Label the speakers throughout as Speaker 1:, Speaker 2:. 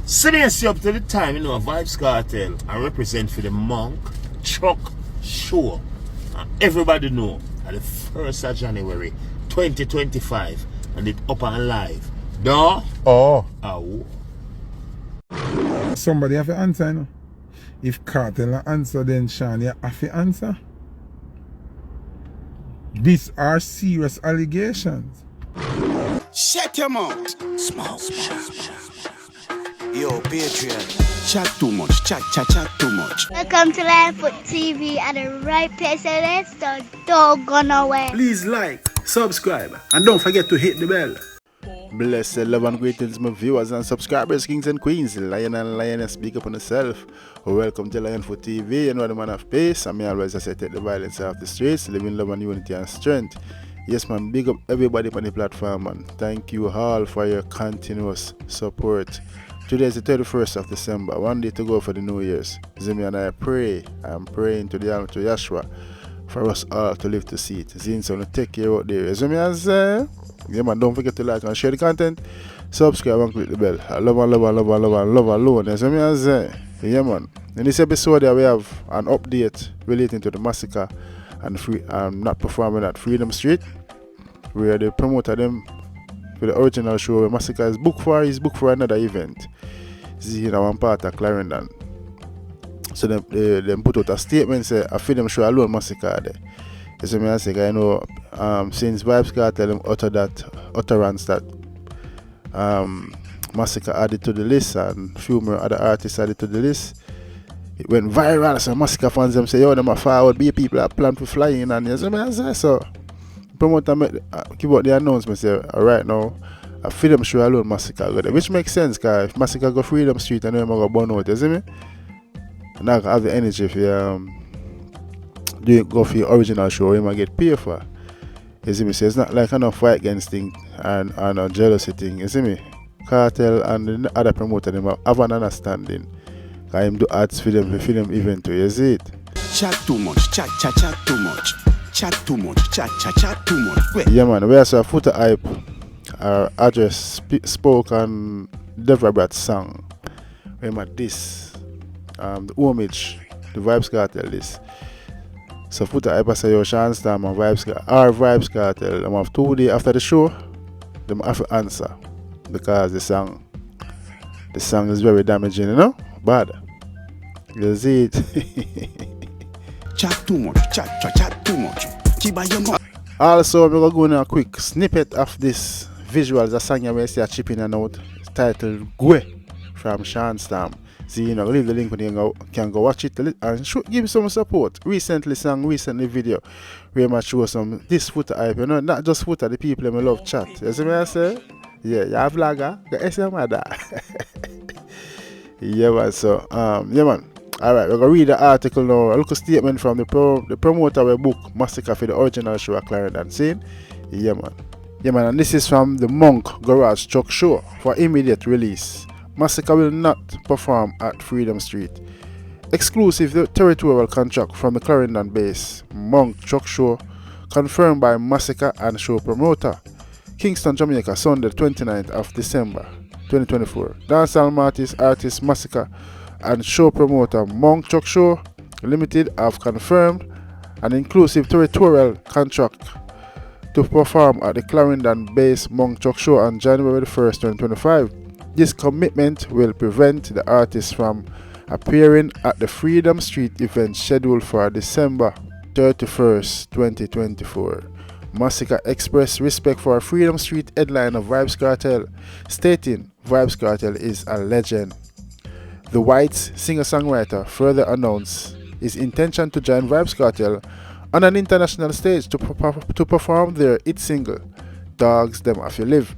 Speaker 1: So then see up to the time, you know, Vybz Kartel, I represent for the Monk Truck Show. And everybody know at the 1st of January 2025 and it up and live. Duh.
Speaker 2: Oh.
Speaker 1: Oh.
Speaker 2: Somebody have to answer, you know. If Kartel answer, then Shawn, you have to answer. These are serious allegations.
Speaker 3: Shut your mouth. Small. Yo, Patreon. Chat too much. Chat too much.
Speaker 4: Welcome to Foota TV at the right place, so don't go nowhere.
Speaker 3: Please like, subscribe, and don't forget to hit the bell.
Speaker 5: Blessed love and greetings, my viewers and subscribers, kings and queens, lion and lioness, speak up on yourself. Welcome to Foota TV, and what the man of peace. And me always I say take the violence off the streets, living love and unity and strength. Yes, man, big up everybody on the platform, man. Thank you all for your continuous support. Today is the 31st of December, one day to go for the New Year's. Zimi and I pray, I'm praying to the Almighty Yeshua for us all to live to see it. Zin, so take care out there. Zimi and say, yeah, man, don't forget to like and share the content, subscribe and click the bell. I love alone. Zimi and say, yeah, man. In this episode, we have an update relating to the Masicka and not performing at Freedom Street, where they promoted them for the original show where Masicka is booked for another event. This is one part of Clarendon. So them put out a statement say a Freedom show alone Masicka there. So me I say, you know, since Vybz Kartel them utter that utterance that Masicka added to the list and few more other artists added to the list, it went viral. So Masicka fans them say, yo, them a forward be people that plan for flying, and you see me I say so. Promoter give out the announcement say, right now, a Freedom show alone Masicka go there, which makes sense, because if Masicka go Freedom Street and then go burn out, you see me? And I have the energy if you go for your original show, you might get paid for. You see me? So it's not like a fight against thing and a jealousy thing, you see me? Kartel and the other promoter them have an understanding. I am do ads for them event too, you see it?
Speaker 3: Chat too much. Chat too much. Chat too much. Chat too much. Wait.
Speaker 5: Yeah, man. We also Foota Hype. Our address spoke on Deva Bratt song. Remember this, the homage, the Vybz Kartel this. So Foota Hype say yo Shawn Storm and Vybz Kartel. Them have 2 days after the show. Them have to answer because the song is very damaging, you know. Bad. You see it.
Speaker 3: Chat too much. Chat too much. Keep your mouth.
Speaker 5: Also, we're going to go in a quick snippet of this visuals a song you see a chip in and out. It's titled Gwe from Shawn Storm. See, you know, leave the link when you can go watch it and give some support. Recently video, where I show some this Foota Hype, you know, not just Foota, the people who love chat. You see what I say? Yeah, you have vlogger, you see mother. Yeah, man, so, yeah, man. Alright, we're going to read the article now. A little statement from the promoter of the book Masicka for the original show at Clarendon. Saying, yeah, man, and this is from the Monk Garage Truck Show for immediate release. Masicka will not perform at Freedom Street. Exclusive territorial contract from the Clarendon base Monk Truck Show confirmed by Masicka and show promoter. Kingston, Jamaica, Sunday 29th of December 2024. Dancehall artist Masicka and show promoter Monk Truck Show Limited have confirmed an inclusive territorial contract to perform at the Clarendon base Monk Truck Show on January 1st, 2025. This commitment will prevent the artist from appearing at the Freedom Street event scheduled for December 31st, 2024. Masicka expressed respect for Freedom Street headliner Vybz Kartel, stating Vybz Kartel is a legend. The Whites singer-songwriter further announced his intention to join Vybz Kartel on an international stage to perform their hit single, Dogs Them If You Live.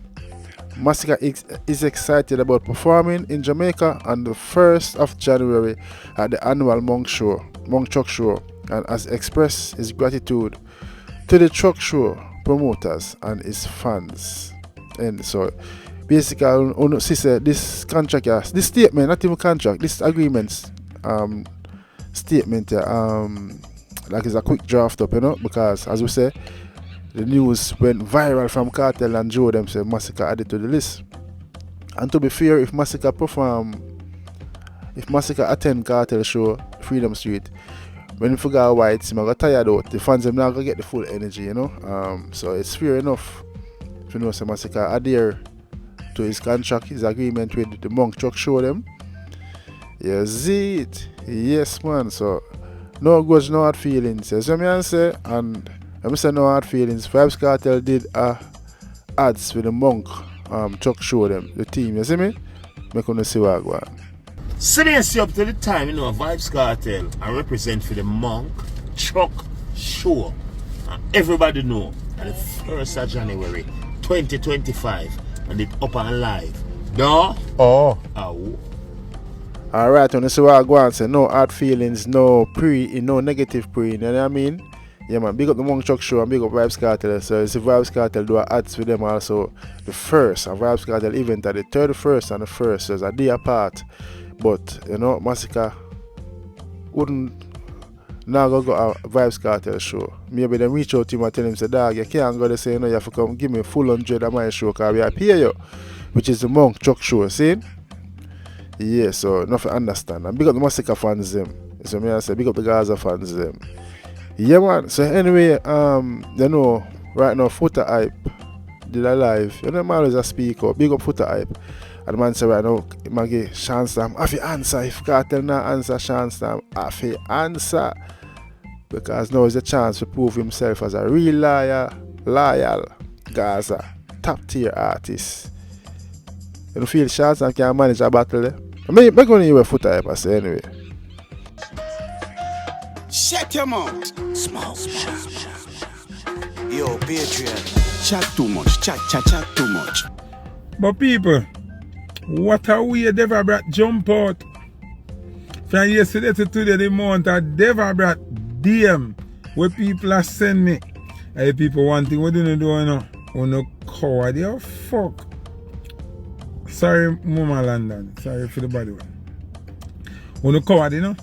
Speaker 5: Masicka is excited about performing in Jamaica on the 1st of January at the annual Monk Truck Show, and has expressed his gratitude to the truck show promoters and his fans. And so basically, this contract, this statement, not even contract, this agreement statement, like it's a quick draft up, you know, because as we say, the news went viral from Kartel and Joe them say Masicka added to the list. And to be fair, if Masicka attend Kartel show, Freedom Street, when you forget whites, I got tired out. The fans them not gonna get the full energy, you know. So it's fair enough if you know some Masicka adhere to his contract, his agreement with the Monk Truck Show them. Yes, it. Yes, man. So no grudge, no hard feelings. Yes, what I say, and I say no hard feelings. Vybz Kartel did ads with the Monk Truck Show them, the team. You see me? Make you see what I go on.
Speaker 1: Seriously, up to the time, you know, Vybz Kartel, I represent for the Monk Truck Show. And everybody know that the 1st of January 2025 and it up and live. No?
Speaker 2: Oh.
Speaker 1: Oh.
Speaker 5: Alright, when you see what I go on, say no hard feelings, no negative pre, you know what I mean? Yeah man, big up the Monk Truck Show and big up Vybz Kartel. So you see Vybz Kartel do ads with them also. The 1st of Vybz Kartel event at the 31st and the 1st, so it's a day apart. But you know, Masicka wouldn't now go a Vybz Kartel show. Maybe them reach out to him and tell him, say, dog, you can't go there, say, you know, you have to come give me full 100 of my show because we are pay you, which is the Monk Truck Show, see? Yeah, so nothing understand. And big up the Masicka fans them. So me I say big up the Gaza fans them. Yeah man, so anyway, you know, right now Foota Hype did a live. You know man always a speak up. Big up Foota Hype. And the man say right now, man give Shawn Storm, I have to answer. If Kartel not answer Shawn Storm, I have to answer. Because now is a chance to prove himself as a real loyal Gaza, top tier artist. You don't feel Shawn Storm can manage a battle there? I mean, I'm going to hear Foota Hype I say anyway.
Speaker 3: Shut your mouth. Smoke. Yo, Patriot. Chat too much. Chat too much.
Speaker 2: But people, what a way Deva Bratt jump out. From yesterday to today, the amount of Deva Bratt DM where people are sending me. Hey people, one thing we didn't do now. We no coward, you fuck. Sorry, Mama London. Sorry for the body one. We no coward, you know.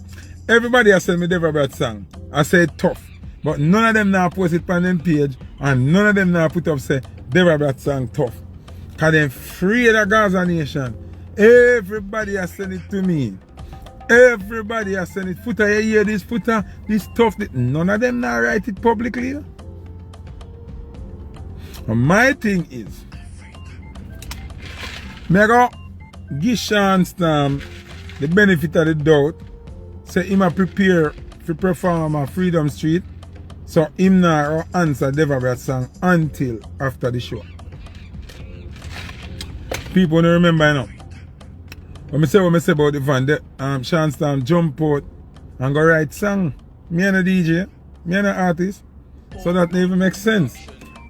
Speaker 2: Everybody has sent me Deva Bratt song. I say it tough. But none of them now post it on them page and none of them now put up say Deva Bratt song tough. Cause them free the Gaza nation. Everybody has sent it to me. Everybody has sent it. Foota, you hear this Foota? This tough. None of them now write it publicly. And my thing is, me go give Shawn Storm the benefit of the doubt. Say him a prepare to perform on Freedom Street. So him now answer Deva Bratt song until after the show. People don't remember, you know. When I say about the van, Shawn Storm jump out and go write song. Me and a DJ, me and an artist. So that never makes sense.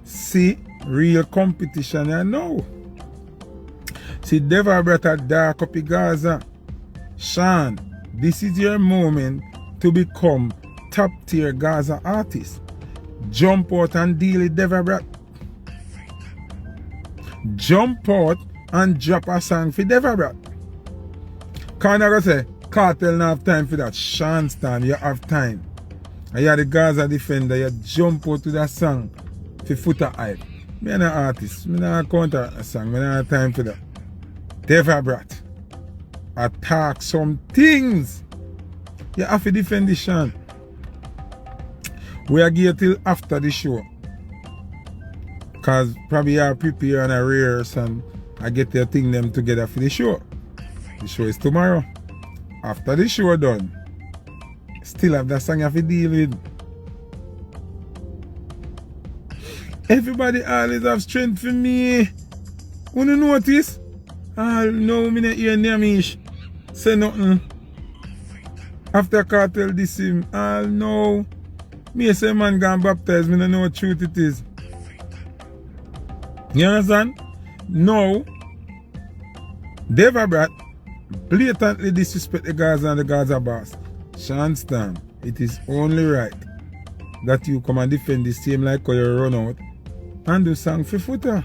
Speaker 2: See, real competition, you know. See, Deva Bratt a dark up in Gaza. Shawn, this is your moment to become top tier Gaza artist. Jump out and deal with Deva Bratt. Jump out and drop a song for Deva Bratt. Can't I go say, Kartel not have time for that. Shawn Storm, you have time. And you are the Gaza defender, you jump out to that song for Foota Hype. Me an artist, me not counter a song, me not have time for that. Deva Bratt, attack some things. You have to defend the Shawn. We are here till after the show. Cause probably you are prepare and a rehearse and I get their thing them together for the show. The show is tomorrow. After the show done, still have that song you have to deal with. Everybody always have strength for me. Wanna notice? No, me not hear Namish say nothing. After Kartel this him, no. Me say man gone baptized, me don't know what truth it is. You understand? No. Deva Bratt blatantly disrespect the Gaza and the Gaza boss. Shawn Storm, it is only right that you come and defend this team like how you run out and do song for Foota.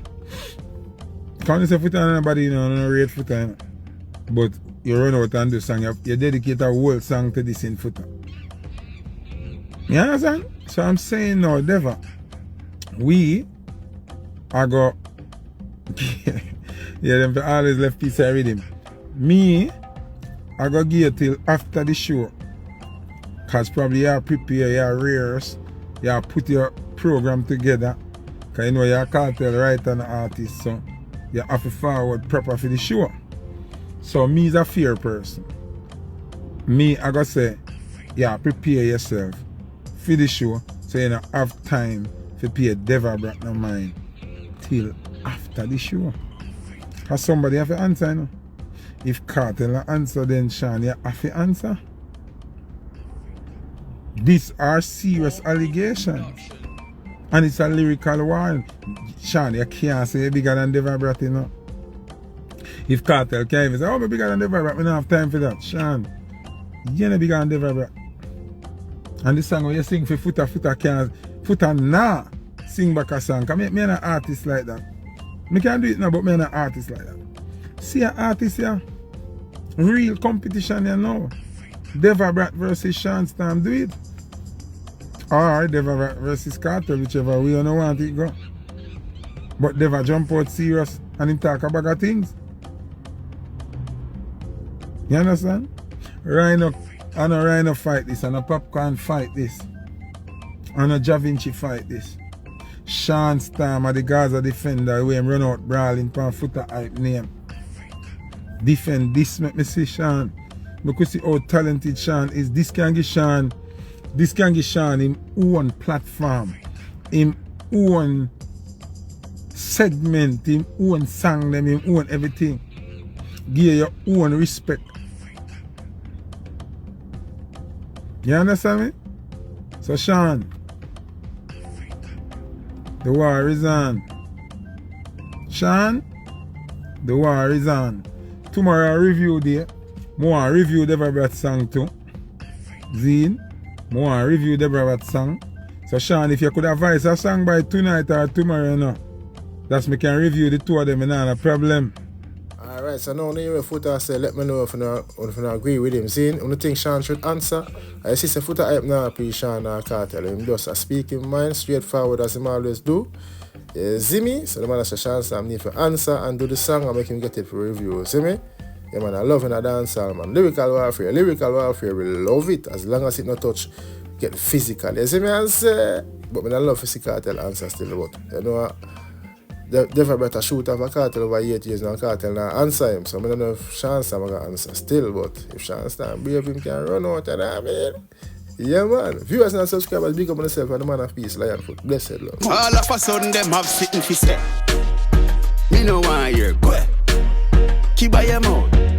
Speaker 2: Can't you say Foota and nobody, you know, no rate Foota, you know. But you run out and do song, you dedicate a whole song to this in Foota. You understand? So I'm saying now, Deva, we are go Yeah, them for always left piece of rhythm. Me, I go give you till after the show. Cause probably you prepare your rehearse, you put your program together. Cause you know you're a cartel writer and artist, so you have to forward proper for the show. So me is a fair person. Me, I go say, yeah, prepare yourself for the show so you don't have time to pay Deva Bratt no mind till after the show. Cause somebody have to answer, you know. If Kartel answer, then Shawn, you have to answer. These are serious allegations. And it's a lyrical war. Shawn, you can't say you're bigger than Deva Bratt, you know. If Kartel can't even say, oh, I'm bigger than Deva Bratt, we don't have time for that. Shawn, you're not bigger than Deva Bratt. And the song when you sing for Foota can't, Foota nah sing back a song. Cause me not an artist like that. Me can't do it now, but me not an artist like that. See an artist here, real competition here now. Deva Bratt versus Shawn Storm, do it. Or Deva Bratt versus Kartel, whichever way you don't want it go. But Deva jump out serious and him talk about of things. You understand? Rhino and a Rhino fight this, and a Popcorn fight this. And a Ja Vinci fight this. Shawn Storm are the Gaza defender where him run out brawling for Foota Hype name. Defend this, make me see Shawn. Because see how talented Shawn is. This can give Shawn him own platform, him own segment, him own song, them, him own everything. Give your own respect. You understand me? So Shawn, the war is on. Shawn, the war is on. Tomorrow review day. More review Deva Bratt song too. Zine. More review Deva Bratt song. So Shawn, if you could advise a song by tonight or tomorrow, you know, that's me can review the two of them and not a problem.
Speaker 5: Alright, so now you Foota say let me know if you agree with him. See, you think Shawn should answer? I see say Foota Hype now pre Shawn or Kartel. Him just a speak in mind, straightforward as him always do. See me? So the man say Shawn Storm need to answer and do the song and make him get it for review. See me? Yeah man, I love in a dancehall man. Lyrical warfare, we love it as long as it not touch get physical. You see me and say, but I love Vybz Kartel answer still, but you know Deva Bratt shoot off a Kartel over 8 years now, Kartel now answer him. So I don't know if Shawn Storm gonna answer still, but if Shawn Storm brave him can run out, you know what I mean? Yeah man, viewers and subscribers, big up on yourself and the man of peace, Lionfoot. Blessed love.
Speaker 3: All of a sudden them have sitting for say, me no want hear go. Keep by your mouth.